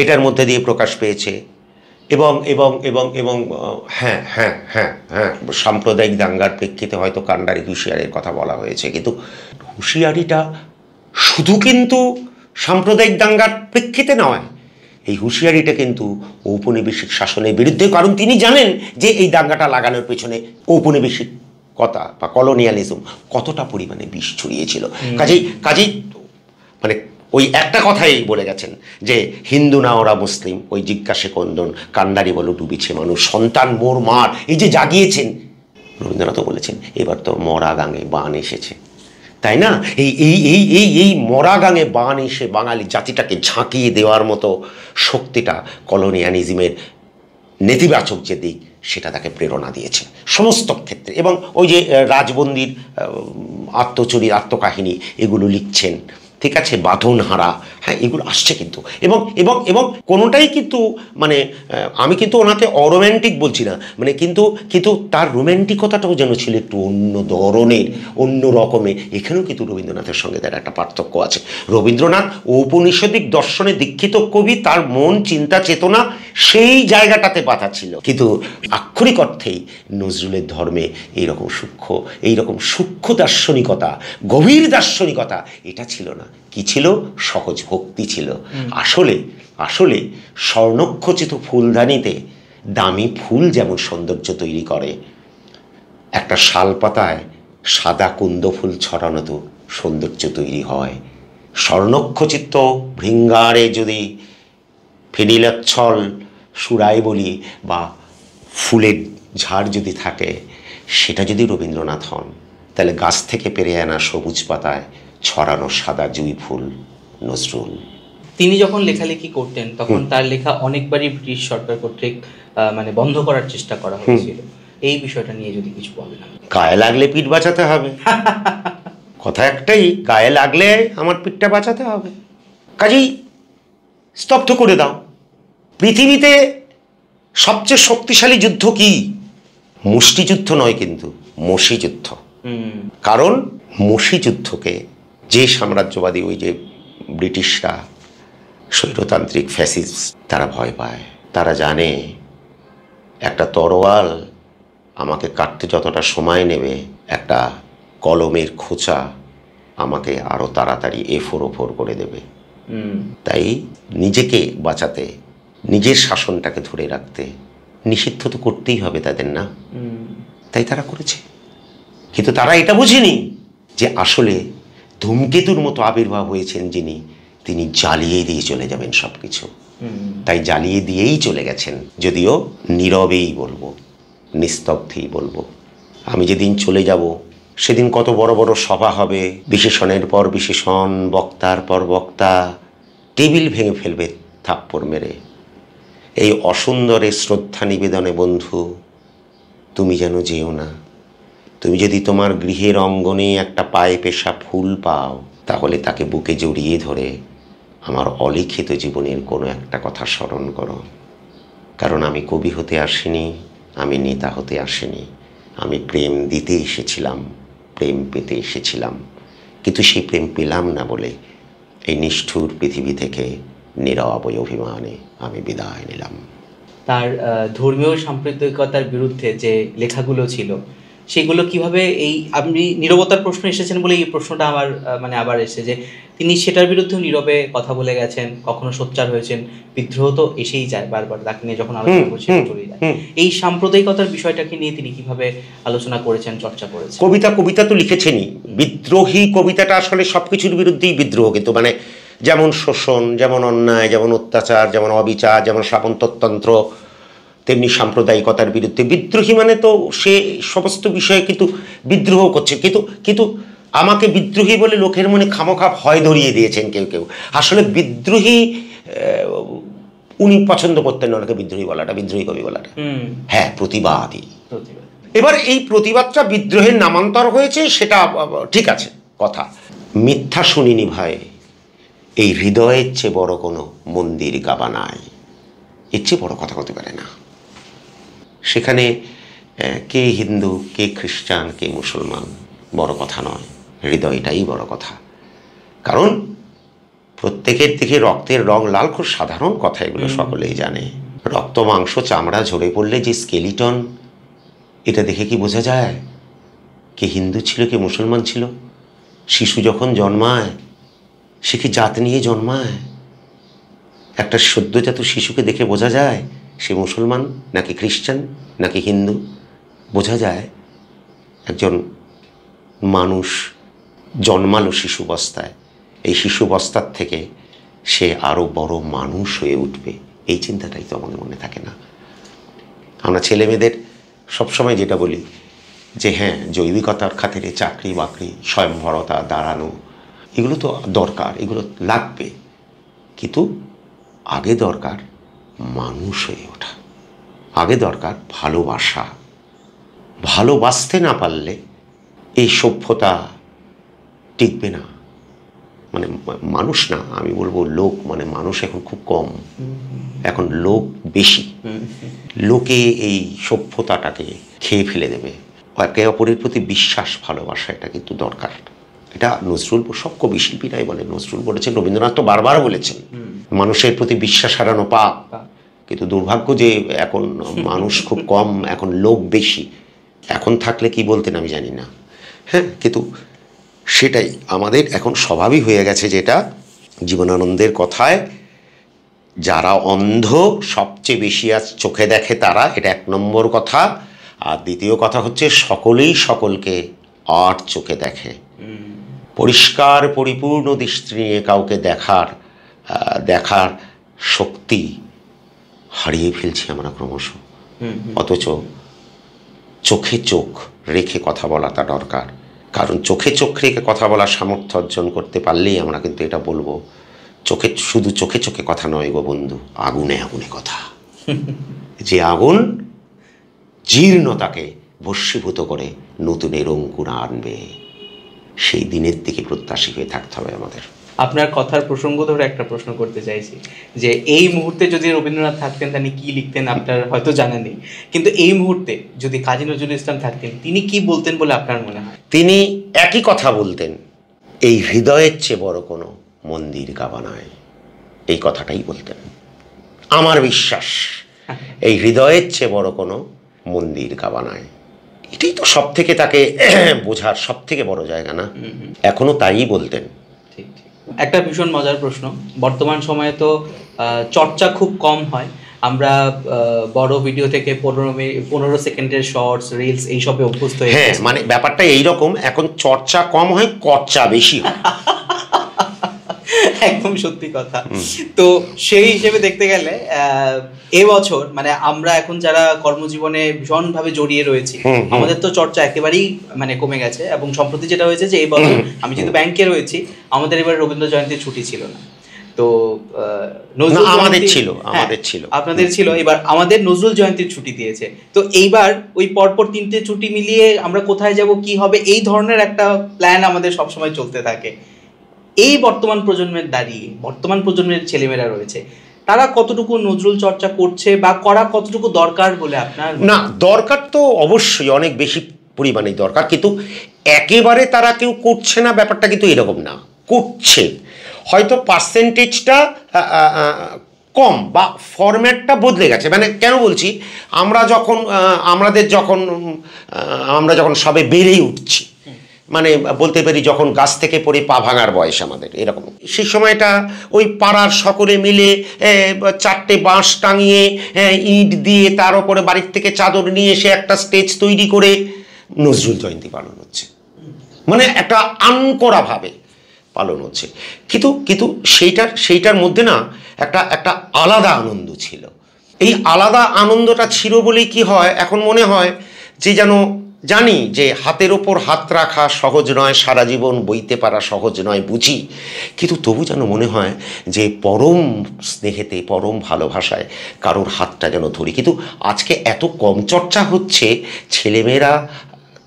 এটার মধ্যে দিয়ে প্রকাশ পেয়েছে। এবং এবং এবং এবং হ্যাঁ হ্যাঁ হ্যাঁ হ্যাঁ সাম্প্রদায়িক দাঙ্গার প্রেক্ষিতে হয়তো কান্ডারি হুঁশিয়ারির কথা বলা হয়েছে, কিন্তু হুঁশিয়ারিটা শুধু কিন্তু সাম্প্রদায়িক দাঙ্গার প্রেক্ষিতে নয়, এই হুঁশিয়ারিটা কিন্তু ঔপনিবেশিক শাসনের বিরুদ্ধে। কারণ তিনি জানেন যে এই দাঙ্গাটা লাগানোর পেছনে ঔপনিবেশিক কথা বা কলোনিয়ালিজম কতটা পরিমাণে বিষ ছড়িয়েছিল। কাজেই মানে ওই একটা কথাই বলে গেছেন যে হিন্দু না ওরা মুসলিম, ওই জিজ্ঞাসে কন্দন, কান্ডারি বলো ডুবিছে মানুষ, সন্তান মোর মার, এই যে জাগিয়েছেন। রবীন্দ্রনাথও বলেছেন এবার তো মরা গাঙে বান এসেছে, তাই না? এই এই এই এই এই মরা গাঙে বান এসে বাঙালি জাতিটাকে ঝাঁকিয়ে দেওয়ার মতো শক্তিটা কলোনিয়ালিজমের নেতিবাচক যে দিক, সেটা তাকে প্রেরণা দিয়েছে সমস্ত ক্ষেত্রে। এবং ওই যে রাজবন্দির আত্মচরিত, আত্মকাহিনী এগুলো লিখছেন, ঠিক আছে, বাঁধনহারা, হ্যাঁ, এগুলো আসছে কিন্তু। এবং এবং এবং কোনোটাই কিন্তু মানে আমি কিন্তু ওনাকে অরোম্যান্টিক বলছি না, মানে কিন্তু কিন্তু তার রোম্যান্টিকতাটাও যেন ছিল একটু অন্য ধরনের, অন্য রকমের। এখানেও কিন্তু রবীন্দ্রনাথের সঙ্গে তার একটা পার্থক্য আছে। রবীন্দ্রনাথ ঔপনিষদিক দর্শনে দীক্ষিত কবি, তার মন, চিন্তা, চেতনা সেই জায়গাটাতে বাঁধা ছিল। কিন্তু আক্ষরিক অর্থেই নজরুলের ধর্মে এইরকম সূক্ষ্ম দার্শনিকতা, গভীর দার্শনিকতা এটা ছিল না। কি ছিল? সহজ ভক্তি ছিল। আসলে আসলে স্বর্ণক্ষচিত ফুলদানিতে দামি ফুল যেমন সৌন্দর্য তৈরি করে, একটা শালপাতায় সাদা কুন্দ ফুল ছড়ানো তো সৌন্দর্য তৈরি হয়। স্বর্ণক্ষচিত ভৃঙ্গারে যদি ফেনিলাচ্ছল সুরাই বলি বা ফুলের ঝাড় যদি থাকে, সেটা যদি রবীন্দ্রনাথ হন, তাহলে গাছ থেকে পেরে আনা সবুজ পাতায় ছড়ানো সাদা জুঁই ফুল নজরুল। তিনি যখন লেখালেখি করতেন তখন তার লেখা অনেকবারই ব্রিটিশ সরকার কর্তৃক মানে বন্ধ করার চেষ্টা করা হয়েছিল। এই বিষয়টা নিয়ে যদি কিছু বলেন। গায়ে লাগলে পিঠ বাঁচাতে হবে, কথা একটাই, গায়ে লাগলে আমার পিঠটা বাঁচাতে হবে, কাজেই স্তব্ধ করে দাও। পৃথিবীতে সবচেয়ে শক্তিশালী যুদ্ধ কি? মুষ্টিযুদ্ধ নয়, কিন্তু মসিযুদ্ধ। কারণ মসিযুদ্ধকে যে সাম্রাজ্যবাদী, ওই যে ব্রিটিশরা, স্বৈরতান্ত্রিক ফ্যাসিস্ট, তারা ভয় পায়। তারা জানে একটা তরোয়াল আমাকে কাটতে যতটা সময় নেবে, একটা কলমের খোঁচা আমাকে আরো তাড়াতাড়ি এফোর ওফোর করে দেবে। তাই নিজেকে বাঁচাতে, নিজের শাসনটাকে ধরে রাখতে নিষিদ্ধ তো করতেই হবে তাদের, না? তাই তারা করেছে। কিন্তু তারা এটা বুঝেনি যে আসলে ধূমকেতুর মতো আবির্ভাব হয়েছেন যিনি, তিনি জ্বালিয়ে দিয়ে চলে যাবেন সবকিছু। তাই জ্বালিয়ে দিয়েই চলে গেছেন, যদিও নীরবেই বলবো, নিস্তব্ধেই বলবো। আমি যেদিন চলে যাব সেদিন কত বড় বড় সভা হবে, বিশেষণের পর বিশেষণ, বক্তার পর বক্তা, টেবিল ভেঙে ফেলবে থাপ্পড় মেরে। এই অসুন্দরে শ্রদ্ধা নিবেদনে বন্ধু তুমি যেন যেও না। তুমি যদি তোমার গৃহের অঙ্গনে একটা পায়ে পেশা ফুল পাও, তাহলে তাকে বুকে জড়িয়ে ধরে আমার অলিখিত জীবনের কোনো একটা কথা স্মরণ করো। কারণ আমি কবি হতে আসিনি, আমি নেতা হতে আসিনি, আমি প্রেম দিতে এসেছিলাম, প্রেম পেতে এসেছিলাম। কিন্তু সেই প্রেম পেলাম না বলে এই নিষ্ঠুর পৃথিবী থেকে নীরব অভিমানে আমি বিদায় নিলাম। তার ধর্মীয় সাম্প্রদায়িকতার বিরুদ্ধে যে লেখাগুলো ছিল, সেগুলো কিভাবে, এই আপনি নীরবতার প্রশ্ন এসেছেন বলে এই প্রশ্নটা আমার মানে আবার এসে যে তিনি সেটার বিরুদ্ধেও নীরবে কথা বলে গেছেন, কখনো সোচ্চার হয়েছেন, বিদ্রোহ তো এসেই যায় বারবার, তাকে নিয়ে যখন আলোচনা করছি চলে যায়। এই সাম্প্রদায়িকতার বিষয়টাকে নিয়ে তিনি কিভাবে আলোচনা করেছেন, চর্চা করেছেন? কবিতা তো লিখেছেনই। বিদ্রোহী কবিতাটা আসলে সবকিছুর বিরুদ্ধেই বিদ্রোহ, কিন্তু মানে যেমন শোষণ, যেমন অন্যায়, যেমন অত্যাচার, যেমন অবিচার, যেমন সামন্ততন্ত্র, তেমনি সাম্প্রদায়িকতার বিরুদ্ধে বিদ্রোহী। মানে তো সে সমস্ত বিষয়ে কিন্তু বিদ্রোহ করছে। কিন্তু আমাকে বিদ্রোহী বলে লোকের মনে খামোখা ভয় ধরিয়ে দিয়েছেন কেউ কেউ। আসলে বিদ্রোহী উনি পছন্দ করতেন না ওনাকে বিদ্রোহী বলাটা, বিদ্রোহী কবি বলাটা। হ্যাঁ, প্রতিবাদী। এবার এই প্রতিবাদটা বিদ্রোহের নামান্তর হয়েছে, সেটা ঠিক আছে কথা। মিথ্যা শুনিনি ভাই, এই হৃদয়ের চেয়ে বড় কোনো মন্দির গাবা নাই। এর চেয়ে বড় কথা হতে পারে না। সেখানে কে হিন্দু, কে খ্রিস্টান, কে মুসলমান বড় কথা নয়, হৃদয়টাই বড় কথা। কারণ প্রত্যেকের দিকে রক্তের রং লাল, খুব সাধারণ কথা, এগুলো সকলেই জানে। রক্ত মাংস চামড়া ঝরে পড়লে যে স্কেলিটন, এটা দেখে কি বোঝা যায় কে হিন্দু ছিল, কে মুসলমান ছিল? শিশু যখন জন্মায়, সে কি জাত নিয়ে জন্মায়? একটা সদ্যজাত শিশুকে দেখে বোঝা যায় সে মুসলমান নাকি খ্রিস্টান নাকি হিন্দু? বোঝা যায় একজন মানুষ জন্মালো শিশুবস্তায়, এই শিশুবস্তার থেকে সে আরও বড় মানুষ হয়ে উঠবে, এই চিন্তাটাই তো আমাদের মনে থাকে না। আমরা ছেলে মেয়েদের সবসময় যেটা বলি যে হ্যাঁ, জৈবিকতার খাতিরে চাকরি বাকরি, স্বয়ংভরতা, দাঁড়ানো, এগুলো তো দরকার, এগুলো লাগবে, কিন্তু আগে দরকার মানুষ হয়ে ওঠা, আগে দরকার ভালোবাসা। ভালোবাসতে না পারলে এই সভ্যতা টিকবে না, মানে মানুষ না, আমি বলবো লোক, মানে মানুষ এখন খুব কম, এখন লোক বেশি। লোকে এই সভ্যতাটাকে খেয়ে ফেলে দেবে। একে অপরের প্রতি বিশ্বাস ভালোবাসা এটা কিন্তু দরকার। এটা নজরুল, সব কবি শিল্পীরাই বলে, নজরুল বলেছেন, রবীন্দ্রনাথ তো বারবার বলেছেন মানুষের প্রতি বিশ্বাস হারানো পাপ। কিন্তু দুর্ভাগ্য যে এখন মানুষ খুব কম, এখন লোক বেশি। এখন থাকলে কি বলতেন আমি জানি না, হ্যাঁ, কিন্তু সেটাই আমাদের এখন স্বভাবই হয়ে গেছে, যেটা জীবনানন্দের কথায় যারা অন্ধ সবচেয়ে বেশি আজ চোখে দেখে তারা, এটা 1 নম্বর কথা। আর দ্বিতীয় কথা হচ্ছে সকলেই সকলকে আর চোখে দেখে। পরিষ্কার পরিপূর্ণ দৃষ্টি নিয়ে কাউকে দেখার শক্তি হারিয়ে ফেলছি আমরা ক্রমশ। অথচ চোখে চোখ রেখে কথা বলাটা দরকার, কারণ চোখে চোখ রেখে কথা বলার সামর্থ্য অর্জন করতে পারলেই আমরা কিন্তু এটা বলবো, শুধু চোখে চোখে কথা নয় গো বন্ধু, আগুনে আগুনে কথা। যে আগুন জীর্ণতাকে ভস্মীভূত করে নতুনের অঙ্কুর আনবে, সেই দিনের দিকে প্রত্যাশী হয়ে থাকতে হবে আমাদের। আপনার কথার প্রসঙ্গ ধরে একটা প্রশ্ন করতে চাইছি, যে এই মুহূর্তে যদি রবীন্দ্রনাথ থাকতেন তিনি কি লিখতেন আপনার হয়তো জানা নেই, কিন্তু এই মুহূর্তে যদি কাজী নজরুল ইসলাম থাকতেন তিনি কি বলতেন বলে আপনার মনে হয়? তিনি একই কথা বলতেন, এই হৃদয়ের চেয়ে বড় কোনো মন্দির কাবা নয়। এই কথাটাই বলতেন, আমার বিশ্বাস, এই হৃদয়ের চেয়ে বড় কোনো মন্দির কাবা নয়। এটাই তো সব থেকে তাকে বোঝার সব থেকে বড় জায়গা না? এখনো তাই বলতেন। ঠিক ঠিক। একটা ভীষণ মজার প্রশ্ন, বর্তমান সময়ে তো চর্চা খুব কম হয়, আমরা বড় ভিডিও থেকে 15 সেকেন্ডের শর্টস, রিলস এইসবে অভ্যস্ত হয়ে হ্যাঁ, মানে ব্যাপারটা এইরকম, এখন চর্চা কম হয়, কর্চা বেশি হয়। একদম সত্যি কথা। তো সেই হিসেবে দেখতে গেলে এবছর মানে আমরা এখন যারা কর্মজীবনে ভীষণভাবে জড়িয়ে রয়েছি, আমাদের তো চর্চা একেবারেই মানে কমে গেছে। এবং সম্প্রতি যেটা হয়েছে যে এই বছর আমি যেহেতু ব্যাংকে রয়েছি, আমাদের এবার রবীন্দ্র জয়ন্তীর ছুটি ছিল না। তো আমাদের ছিল আপনাদের ছিল, এবার আমাদের নজরুল জয়ন্তীর ছুটি দিয়েছে। তো এইবার ওই পরপর 3টে ছুটি মিলিয়ে আমরা কোথায় যাব, কি হবে, এই ধরনের একটা প্ল্যান আমাদের সবসময় চলতে থাকে। এই বর্তমান প্রজন্মের ছেলেমেয়েরা রয়েছে, তারা কতটুকু নজরুল চর্চা করছে বা করা কতটুকু দরকার বলে আপনার? না, দরকার তো অবশ্যই অনেক বেশি পরিমাণেই দরকার, কিন্তু একেবারে তারা কেউ করছে না ব্যাপারটা কিন্তু এরকম না, করছে, হয়তো পার্সেন্টেজটা কম বা ফরম্যাটটা বদলে গেছে। মানে কেন বলছি, আমরা যখন সবে বেড়েই উঠছি, মানে বলতে পারি যখন গাছ থেকে পড়ে পা ভাঙার বয়স আমাদের, এরকম সেই সময়টা ওই পাড়ার সকলে মিলে 4টে বাঁশ টাঙিয়ে ইট দিয়ে তার উপরে বাড়ির থেকে চাদর নিয়ে এসে একটা স্টেজ তৈরি করে নজরুল জয়ন্তী পালন হচ্ছে, মানে একটা আনকড়াভাবে পালন হচ্ছে। কিন্তু সেইটার মধ্যে না একটা আলাদা আনন্দ ছিল। এই আলাদা আনন্দটা ছিল বলেই কি হয়, এখন মনে হয় যে যেন জানি যে হাতের ওপর হাত রাখা সহজ নয়, সারা জীবন বইতে পারা সহজ নয় বুঝি, কিন্তু তবু যেন মনে হয় যে পরম স্নেহেতে, পরম ভালোবাসায় কারোর হাতটা যেন ধরি। কিন্তু আজকে এত কম চর্চা হচ্ছে, ছেলেমেয়েরা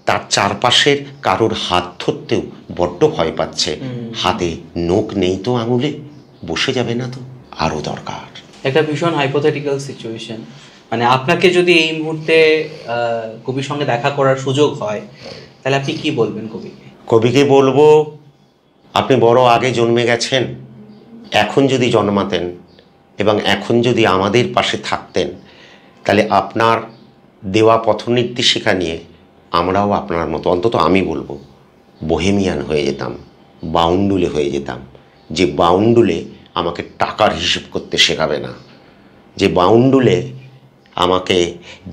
তার চারপাশের কারোর হাত ধরতেও বড্ড ভয় পাচ্ছে। হাতে নখ নেই তো আঙুলে, বসে যাবে না তো? আরও দরকার। একটা ভীষণ হাইপোথেটিক্যাল সিচুয়েশন, মানে আপনাকে যদি এই মুহূর্তে কবির সঙ্গে দেখা করার সুযোগ হয়, তাহলে আপনি কি বলবেন কবিকে? বলবো, আপনি বড় আগে জন্মে গেছেন, এখন যদি জন্মাতেন এবং এখন যদি আমাদের পাশে থাকতেন, তাহলে আপনার দেওয়া পথনির্দেশিকা নিয়ে আমরাও আপনার মতো, অন্তত আমি বলবো, বোহেমিয়ান হয়ে যেতাম, বাউন্ডুলে হয়ে যেতাম। যে বাউন্ডুলে আমাকে টাকার হিসেব করতে শেখাবে না, যে বাউন্ডুলে আমাকে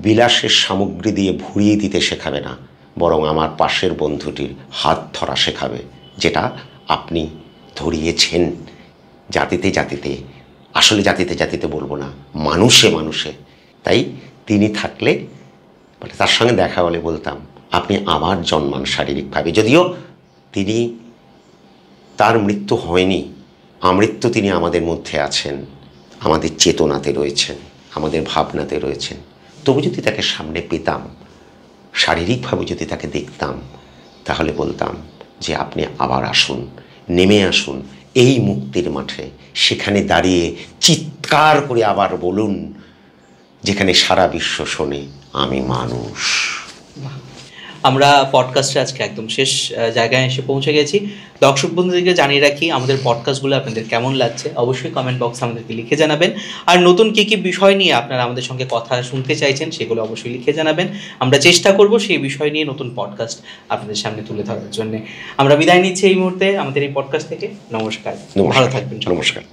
বিলাসের সামগ্রী দিয়ে ভরিয়ে দিতে শেখাবে না, বরং আমার পাশের বন্ধুটির হাত ধরা শেখাবে, যেটা আপনি ধরিয়েছেন জাতিতে জাতিতে, আসলে জাতিতে জাতিতে বলবো না, মানুষে মানুষে। তাই তিনি থাকলে, মানে তার সঙ্গে দেখা হলে বলতাম, আপনি আবার জন্মান শারীরিকভাবে, যদিও তার মৃত্যু হয়নি, আমৃত্যু তিনি আমাদের মধ্যে আছেন, আমাদের চেতনাতে রয়েছেন, আমাদের ভাবনাতে রয়েছেন। তবু যদি তাকে সামনে পেতাম, শারীরিকভাবে যদি তাকে দেখতাম, তাহলে বলতাম যে আপনি আবার আসুন, নেমে আসুন এই মুক্তির মাঠে, সেখানে দাঁড়িয়ে চিৎকার করে আবার বলুন, যেখানে সারা বিশ্ব শোনে, আমি মানুষ। আমরা পডকাস্টে আজকে একদম শেষ জায়গায় এসে পৌঁছে গেছি। দর্শক বন্ধুদেরকে জানিয়ে রাখি, আমাদের পডকাস্টগুলো আপনাদের কেমন লাগছে অবশ্যই কমেন্ট বক্সে আমাদেরকে লিখে জানাবেন। আর নতুন কী কী বিষয় নিয়ে আপনারা আমাদের সঙ্গে কথা শুনতে চাইছেন সেগুলো অবশ্যই লিখে জানাবেন। আমরা চেষ্টা করব সেই বিষয় নিয়ে নতুন পডকাস্ট আপনাদের সামনে তুলে ধরার জন্য। আমরা বিদায় নিচ্ছি এই মুহূর্তে আমাদের এই পডকাস্ট থেকে। নমস্কার, ভালো থাকবেন। নমস্কার।